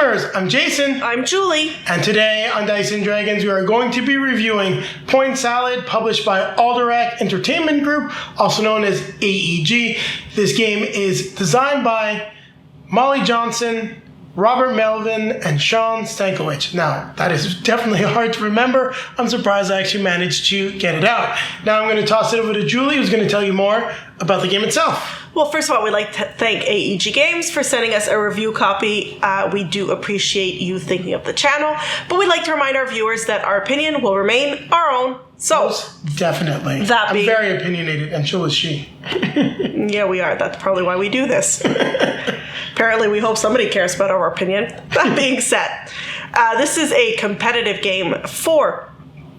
Gamers, I'm Jason. I'm Julie. And today on Dice and Dragons, we are going to be reviewing Point Salad, published by Alderac Entertainment Group, also known as AEG. This game is designed by Molly Johnson, Robert Melvin, and Sean Stankiewicz. Now, that is definitely hard to remember. I'm surprised I actually managed to get it out. Now I'm going to toss it over to Julie, who's going to tell you more about the game itself. Well, first of all, we'd like to thank AEG Games for sending us a review copy. We do appreciate you thinking of the channel, but we'd like to remind our viewers that our opinion will remain our own. So, definitely. I'm very opinionated, and so is she. Yeah, we are. That's probably why we do this. Apparently, we hope somebody cares about our opinion. That being said, this is a competitive game for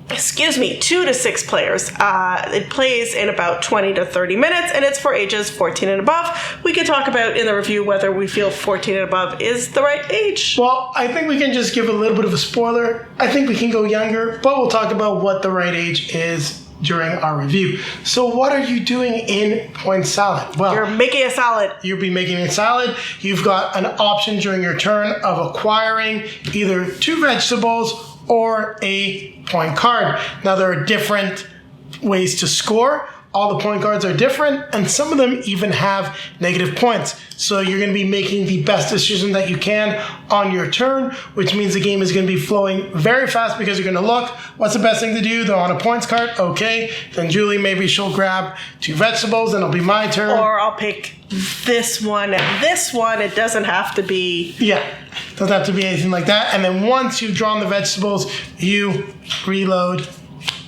2 to 6 players. It plays in about 20 to 30 minutes, and it's for ages 14 and above. We can talk about in the review whether we feel 14 and above is the right age. Well, I think we can just give a little bit of a spoiler. I think we can go younger, but we'll talk about what the right age is during our review. So what are you doing in Point Salad? Well, you're making a salad. You'll be making a salad. You've got an option during your turn of acquiring either 2 vegetables or a point card. Now, there are different ways to score. All the point cards are different, and some of them even have negative points. So you're going to be making the best decision that you can on your turn, which means the game is going to be flowing very fast because you're going to look, what's the best thing to do? They're on a points card. Okay. Then Julie, maybe she'll grab 2 vegetables, and it'll be my turn. Or I'll pick this one and this one. It doesn't have to be... Yeah. Doesn't have to be anything like that. And then once you've drawn the vegetables, you reload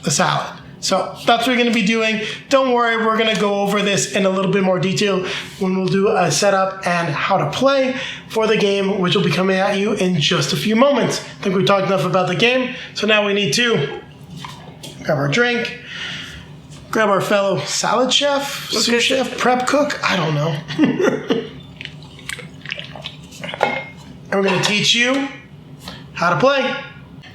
the salad. So that's what we're going to be doing. Don't worry, we're going to go over this in a little bit more detail when we'll do a setup and how to play for the game, which will be coming at you in just a few moments. I think we've talked enough about the game, so now we need to grab our drink, grab our fellow salad chef, sous chef, prep cook, I don't know. And we're going to teach you how to play.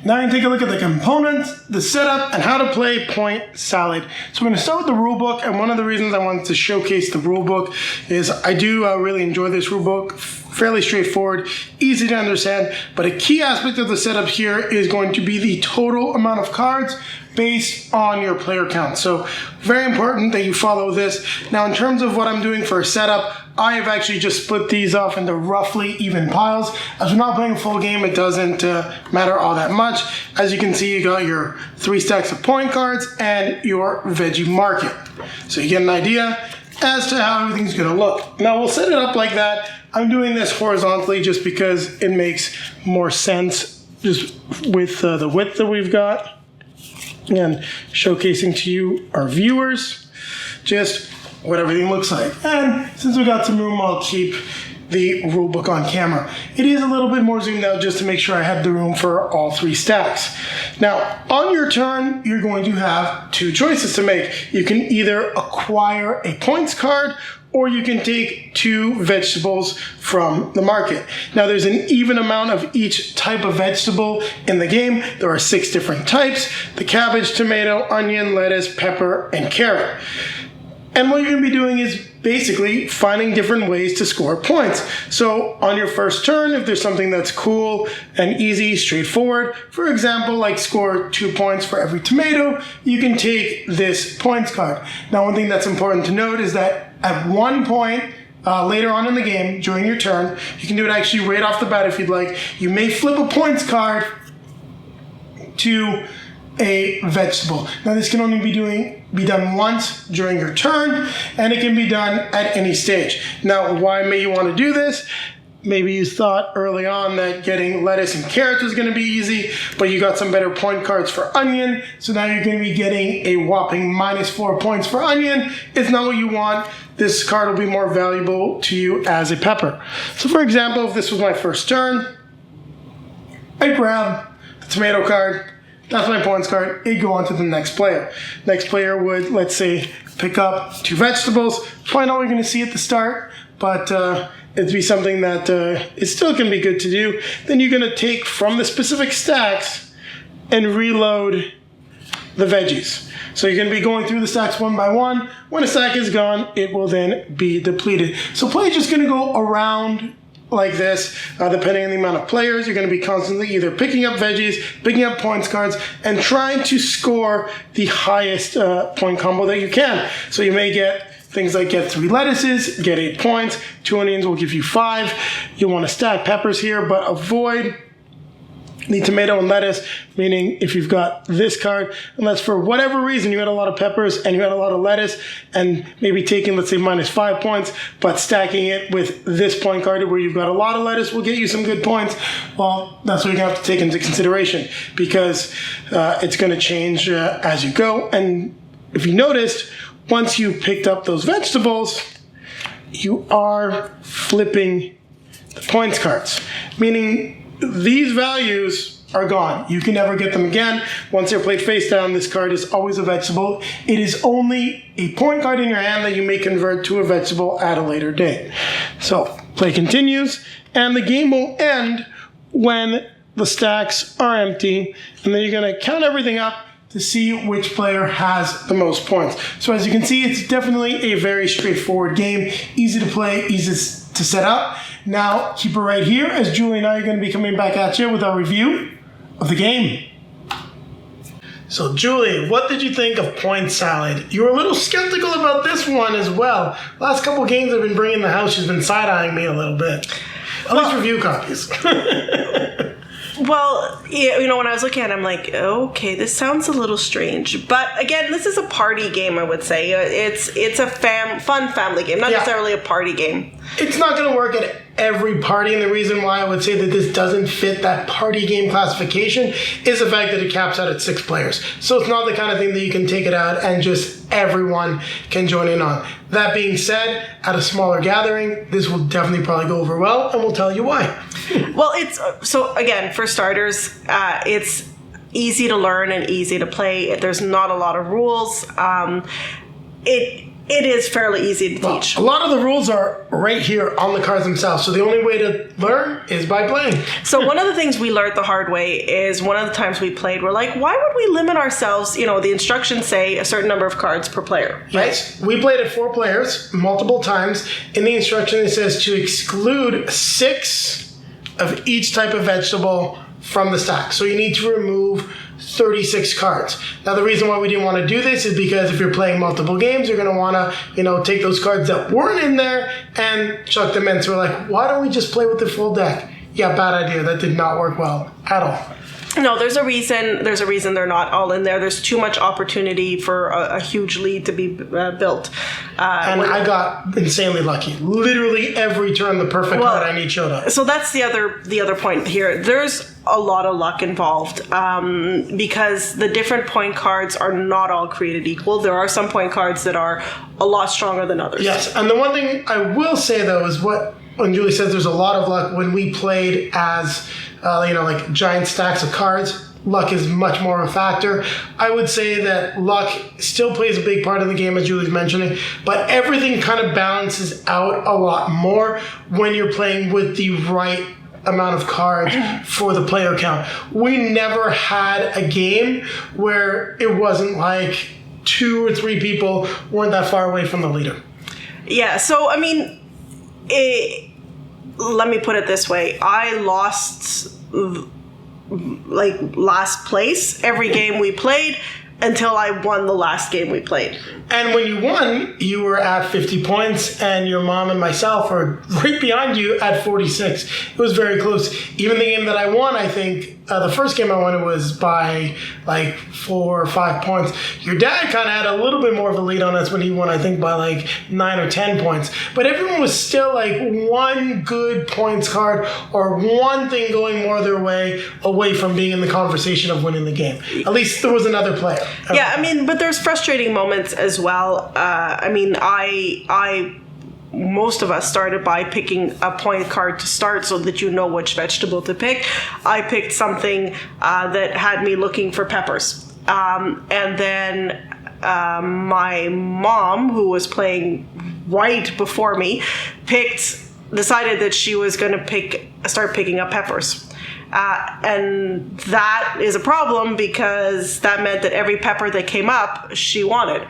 Now you can take a look at the components, the setup, and how to play Point Salad. So we're going to start with the rulebook, and one of the reasons I wanted to showcase the rulebook is I do really enjoy this rulebook. Fairly straightforward, easy to understand, but a key aspect of the setup here is going to be the total amount of cards based on your player count. So very important that you follow this. Now in terms of what I'm doing for a setup, I have actually just split these off into roughly even piles. As we're not playing a full game, it doesn't matter all that much. As you can see, you got your 3 stacks of point cards and your veggie market. So you get an idea as to how everything's gonna look. Now we'll set it up like that. I'm doing this horizontally just because it makes more sense just with the width that we've got. And showcasing to you, our viewers, just what everything looks like. And since we got some room, I'll keep the rulebook on camera. It is a little bit more zoomed out just to make sure I have the room for all 3 stacks. Now, on your turn, you're going to have 2 choices to make. You can either acquire a points card, or you can take 2 vegetables from the market. Now, there's an even amount of each type of vegetable in the game. There are 6 different types: the cabbage, tomato, onion, lettuce, pepper, and carrot. And what you're going to be doing is basically finding different ways to score points. So on your first turn, if there's something that's cool and easy, straightforward, for example, like score 2 points for every tomato, you can take this points card. Now, one thing that's important to note is that at one point later on in the game, during your turn, you can do it actually right off the bat if you'd like. You may flip a points card to a vegetable. Now, this can only be done once during your turn, and it can be done at any stage. Now, why may you want to do this? Maybe you thought early on that getting lettuce and carrots was going to be easy, but you got some better point cards for onion, so now you're going to be getting a whopping -4 points for onion. It's not what you want. This card will be more valuable to you as a pepper. So for example, if this was my first turn, I'd grab the tomato card. That's my points card. It'd go on to the next player. Next player would, let's say, pick up 2 vegetables. Probably not what you're going to see at the start, but it'd be something that it still can be good to do. Then you're going to take from the specific stacks and reload the veggies. So you're going to be going through the stacks one by one. When a stack is gone, it will then be depleted. So play is just going to go around like this, depending on the amount of players, you're going to be constantly either picking up veggies, picking up points cards, and trying to score the highest point combo that you can. So you may get things like get 3 lettuces, get 8 points, 2 onions will give you 5. You'll want to stack peppers here, but avoid the tomato and lettuce, meaning if you've got this card, unless for whatever reason you had a lot of peppers and you had a lot of lettuce, and maybe taking, let's say, -5 points, but stacking it with this point card where you've got a lot of lettuce will get you some good points, well, that's what you're going to have to take into consideration, because it's going to change as you go. And if you noticed, once you picked up those vegetables, you are flipping the points cards, meaning these values are gone. You can never get them again. Once they're played face down, this card is always a vegetable. It is only a point card in your hand that you may convert to a vegetable at a later date. So, play continues, and the game will end when the stacks are empty, and then you're going to count everything up to see which player has the most points. So as you can see, it's definitely a very straightforward game. Easy to play, easy to set up. Now, keep it right here, as Julie and I are going to be coming back at you with our review of the game. So, Julie, what did you think of Point Salad? You were a little skeptical about this one as well. Last couple games I've been bringing in the house, she's been side-eyeing me a little bit. At least review copies. Well, you know, when I was looking at it, I'm like, okay, this sounds a little strange. But again, this is a party game, I would say. It's a fun family game, not necessarily a party game. It's not going to work at every party, and the reason why I would say that this doesn't fit that party game classification is the fact that it caps out at 6 players. So it's not the kind of thing that you can take it out and just everyone can join in on. That being said, at a smaller gathering, this will definitely probably go over well, and we'll tell you why. Well, so again, for starters, it's easy to learn and easy to play. There's not a lot of rules. It is fairly easy to teach. A lot of the rules are right here on the cards themselves, so the only way to learn is by playing. So one of the things we learned the hard way is one of the times we played, we're like, why would we limit ourselves? You know, the instructions say a certain number of cards per player, right? Yes, we played at 4 players multiple times. In the instruction, it says to exclude 6 of each type of vegetable from the stack. So you need to remove 36 cards. Now, the reason why we didn't want to do this is because if you're playing multiple games, you're going to want to, take those cards that weren't in there and chuck them in. So we're like, why don't we just play with the full deck? Yeah, bad idea. That did not work well at all. No, there's a reason. There's a reason they're not all in there. There's too much opportunity for a huge lead to be built. And I got insanely lucky. Literally every turn, the perfect card I need showed up. So that's the other point here. There's a lot of luck involved because the different point cards are not all created equal. There are some point cards that are a lot stronger than others. Yes, and the one thing I will say though is when Julie says there's a lot of luck, when we played as like giant stacks of cards, luck is much more of a factor. I would say that luck still plays a big part of the game, as Julie's mentioning, but everything kind of balances out a lot more when you're playing with the right amount of cards for the player count. We never had a game where it wasn't like 2 or 3 people weren't that far away from the leader. Yeah, so I mean, let me put it this way. I lost last place every game we played until I won the last game we played. And when you won, you were at 50 points, and your mom and myself were right behind you at 46. It was very close. Even the game that I won, I think, the first game I won, it was by like 4 or 5 points. Your dad kind of had a little bit more of a lead on us when he won, I think, by like 9 or 10 points. But everyone was still like one good points card or one thing going more their way away from being in the conversation of winning the game. At least there was another player. Yeah, I mean, but there's frustrating moments as well. Most of us started by picking a point card to start so that you know which vegetable to pick. I picked something that had me looking for peppers. And then my mom, who was playing right before me, decided that she was going to start picking up peppers. And that is a problem because that meant that every pepper that came up, she wanted.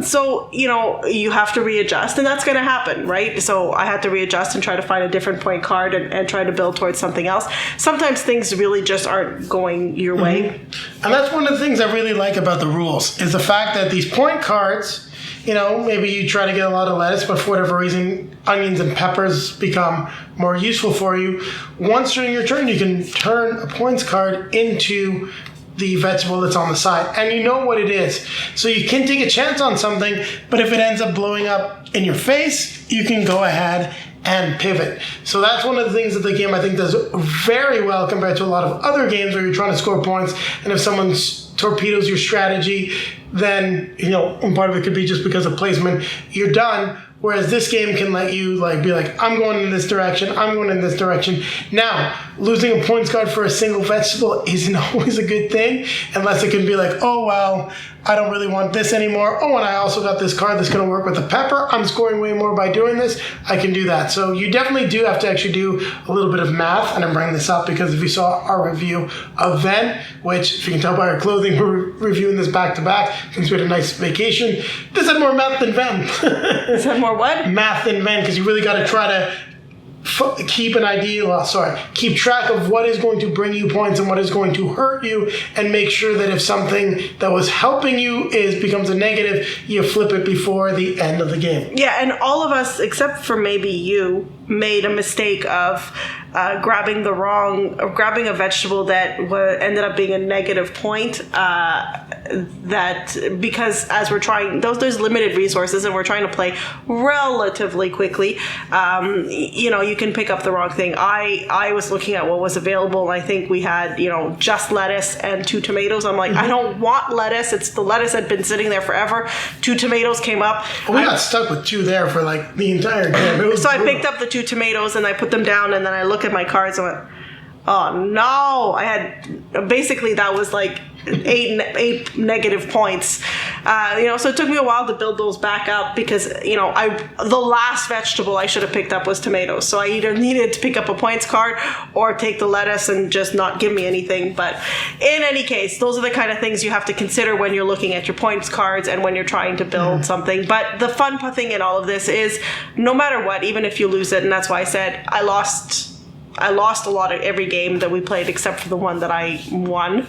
So, you have to readjust, and that's going to happen, right? So I had to readjust and try to find a different point card and try to build towards something else. Sometimes things really just aren't going your way. And that's one of the things I really like about the rules, is the fact that these point cards, maybe you try to get a lot of lettuce, but for whatever reason, onions and peppers become more useful for you. Once during your turn, you can turn a points card into the vegetable that's on the side, and you know what it is. So you can take a chance on something, but if it ends up blowing up in your face, you can go ahead and pivot. So that's one of the things that the game, I think, does very well compared to a lot of other games where you're trying to score points, and if someone torpedoes your strategy, then, and part of it could be just because of placement, you're done. Whereas this game can let you be like, I'm going in this direction, I'm going in this direction. Now, losing a points card for a single vegetable isn't always a good thing, unless it can be like, oh, well, I don't really want this anymore. Oh, and I also got this card that's going to work with the pepper. I'm scoring way more by doing this. I can do that. So you definitely do have to actually do a little bit of math, and I'm bringing this up because if you saw our review of Ven, which, if you can tell by our clothing, we're reviewing this back-to-back since we had a nice vacation. This had more math than Ven. This had more what? Math than Ven, because you really got to try to keep track of what is going to bring you points and what is going to hurt you, and make sure that if something that was helping you becomes a negative, you flip it before the end of the game. Yeah, and all of us, except for maybe you, made a mistake of grabbing a vegetable that ended up being a negative point. That because as we're trying, there's limited resources and we're trying to play relatively quickly. You can pick up the wrong thing. I was looking at what was available, and I think we had just lettuce and 2 tomatoes. I'm like, I don't want lettuce. It's the lettuce had been sitting there forever. 2 tomatoes came up. We got stuck with 2 there for the entire game. So I picked up the 2 tomatoes and I put them down, and then I look at my cards and went, oh no! I had basically that was like 8 negative points. So it took me a while to build those back up because the last vegetable I should have picked up was tomatoes. So I either needed to pick up a points card or take the lettuce and just not give me anything. But in any case, those are the kind of things you have to consider when you're looking at your points cards and when you're trying to build something. But the fun thing in all of this is no matter what, even if you lose it, and that's why I said I lost a lot of every game that we played except for the one that I won.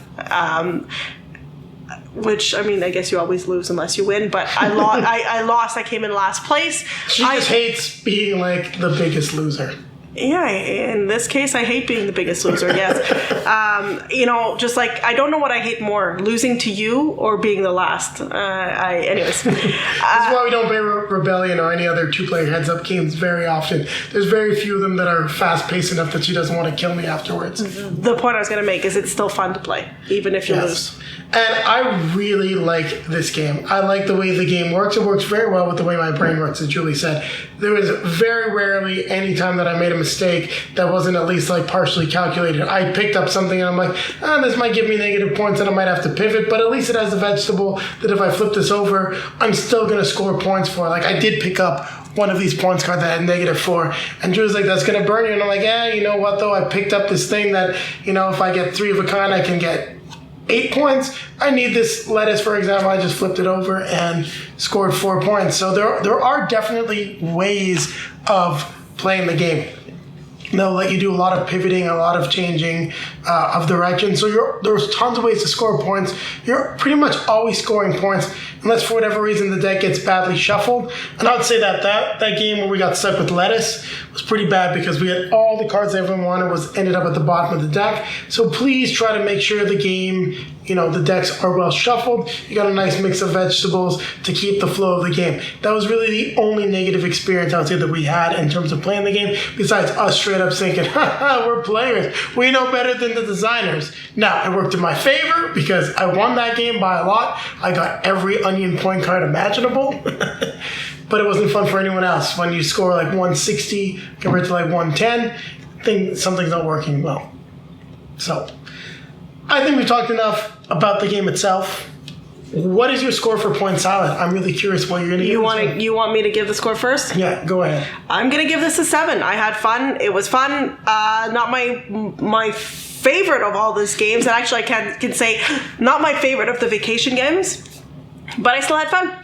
Which, I guess you always lose unless you win, but I lost. I lost. I came in last place. She just hates being the biggest loser. Yeah, in this case, I hate being the biggest loser, yes. I don't know what I hate more, losing to you or being the last. Anyways. This is why we don't play Rebellion or any other 2-player heads-up games very often. There's very few of them that are fast-paced enough that she doesn't want to kill me afterwards. The point I was going to make is it's still fun to play, even if you lose. And I really like this game. I like the way the game works. It works very well with the way my brain works, as Julie said. There was very rarely any time that I made a mistake that wasn't at least partially calculated. I picked up something and I'm like, this might give me negative points and I might have to pivot, but at least it has a vegetable that if I flip this over, I'm still going to score points for. I did pick up one of these points cards that had -4, and Drew's like, that's going to burn you. And I'm like, yeah, you know what though? I picked up this thing that, if I get 3 of a kind, I can get 8 points. I need this lettuce, for example. I just flipped it over and scored 4 points. So there are definitely ways of playing the game. They'll let you do a lot of pivoting, a lot of changing of direction. So there's tons of ways to score points. You're pretty much always scoring points, unless for whatever reason the deck gets badly shuffled. And I would say that game where we got stuck with lettuce was pretty bad because we had all the cards everyone wanted ended up at the bottom of the deck. So please try to make sure the game, the decks are well shuffled. You got a nice mix of vegetables to keep the flow of the game. That was really the only negative experience I would say that we had in terms of playing the game, besides us straight up thinking, we're players. We know better than the designers. Now, it worked in my favor because I won that game by a lot. I got every onion point card imaginable. But it wasn't fun for anyone else. When you score 160 compared to 110, something's not working well. So, I think we talked enough about the game itself. What is your score for Point Salad? I'm really curious what you're going to give. You want me to give the score first? Yeah, go ahead. I'm going to give this a 7. I had fun. It was fun. Not my favorite of all these games. And actually, I can say not my favorite of the vacation games. But I still had fun.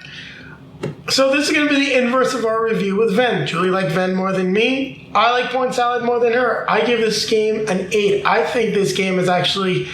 So this is going to be the inverse of our review with Ven. Julie liked Ven more than me. I like Point Salad more than her. I give this game an 8. I think this game is actually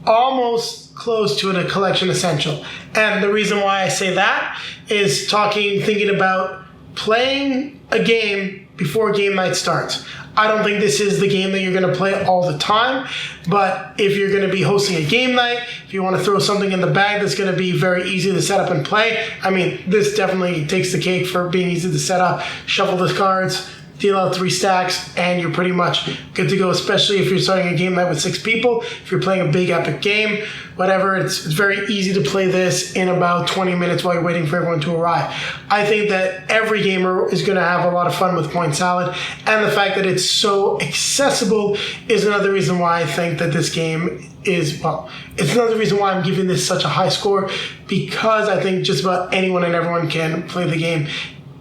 almost close to a collection essential. And the reason why I say that is thinking about playing a game before game night starts. I don't think this is the game that you're going to play all the time, but if you're going to be hosting a game night, if you want to throw something in the bag that's going to be very easy to set up and play, I mean, this definitely takes the cake for being easy to set up. Shuffle the cards, deal out 3 stacks, and you're pretty much good to go, especially if you're starting a game night with 6 people. If you're playing a big epic game, whatever, it's very easy to play this in about 20 minutes while you're waiting for everyone to arrive. I think that every gamer is going to have a lot of fun with Point Salad, and the fact that it's so accessible is another reason why I think that this game is, well, it's another reason why I'm giving this such a high score, because I think just about anyone and everyone can play the game.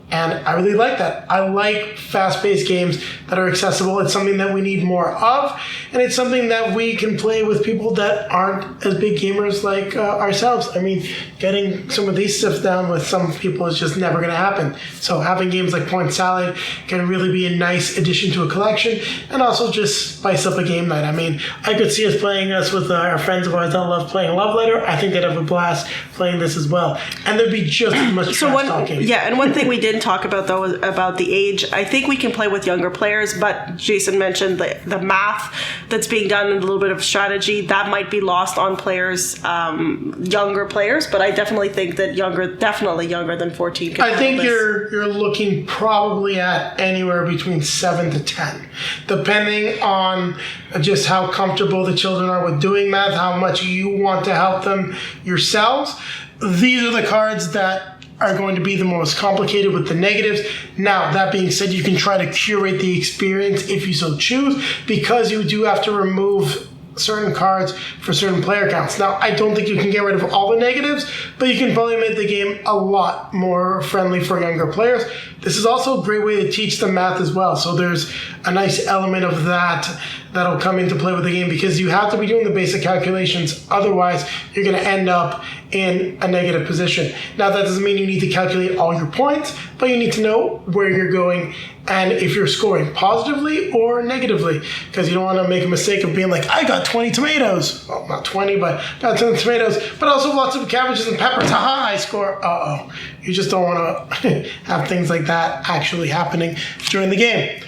And I really like that. I like fast-paced games that are accessible. It's something that we need more of, and it's something that we can play with people that aren't as big gamers like ourselves. I mean, getting some of these stuff down with some people is just never going to happen. So having games like Point Salad can really be a nice addition to a collection, and also just spice up a game night. I mean, I could see us playing this with our friends of ours that love playing Love Letter. I think they'd have a blast playing this as well. And there'd be just as much trash talking. Yeah, and one thing we didn't talk about, though, about the age. I think we can play with younger players, but Jason mentioned the math that's being done and a little bit of strategy. That might be lost on players, younger players, but I definitely think that definitely younger than 14. I think you're looking probably at anywhere between 7 to 10, depending on just how comfortable the children are with doing math, how much you want to help them yourselves. These are the cards that are going to be the most complicated with the negatives. Now, that being said, you can try to curate the experience if you so choose, because you do have to remove certain cards for certain player counts. Now, I don't think you can get rid of all the negatives, but you can probably make the game a lot more friendly for younger players. This is also a great way to teach them math as well. So there's a nice element of that'll come into play with the game, because you have to be doing the basic calculations. Otherwise, you're going to end up in a negative position. Now, that doesn't mean you need to calculate all your points, but you need to know where you're going and if you're scoring positively or negatively, because you don't want to make a mistake of being like, I got 20 tomatoes. Well, not 20, but got 10 tomatoes, but also lots of cabbages and peppers. Haha, I score. Uh-oh. You just don't want to have things like that actually happening during the game.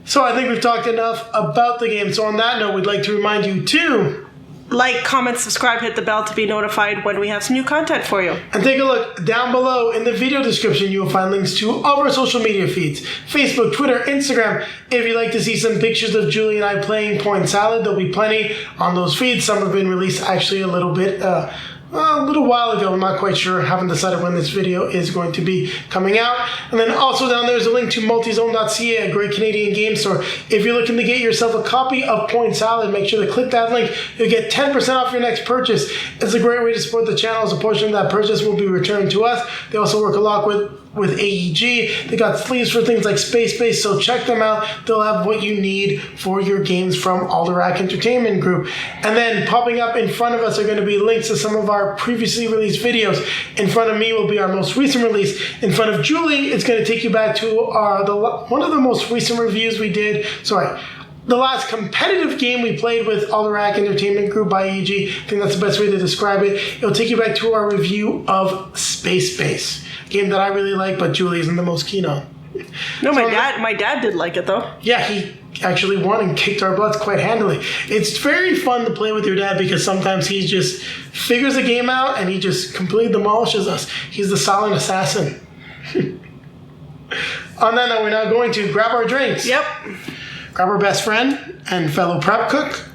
So I think we've talked enough about the game. So on that note, we'd like to remind you to like, comment, subscribe, hit the bell to be notified when we have some new content for you. And take a look down below in the video description. You will find links to all of our social media feeds: Facebook, Twitter, Instagram. If you'd like to see some pictures of Julie and I playing Point Salad, there'll be plenty on those feeds. Some have been released actually a little while ago. I'm not quite sure. Haven't decided when this video is going to be coming out. And then also down there is a link to multizone.ca, a great Canadian game store. If you're looking to get yourself a copy of Point Salad, make sure to click that link. You'll get 10% off your next purchase. It's a great way to support the channel, as a portion of that purchase will be returned to us. They also work a lot with AEG. They got sleeves for things like Space Base, so check them out. They'll have what you need for your games from Alderac Entertainment Group. And then popping up in front of us are going to be links to some of our previously released videos. In front of me will be our most recent release. In front of Julie, it's going to take you back to one of the most recent reviews we did. The last competitive game we played with Alderac Entertainment Group by AEG. I think that's the best way to describe it. It'll take you back to our review of Space Base, a game that I really like, but Julie isn't the most keen on. No, my dad did like it, though. Yeah, he actually won and kicked our butts quite handily. It's very fun to play with your dad, because sometimes he just figures a game out and he just completely demolishes us. He's the silent assassin. On that note, we're now going to grab our drinks. Yep. Grab our best friend and fellow prep cook.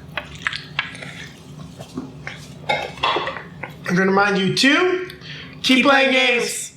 I'm going to remind you to keep playing games.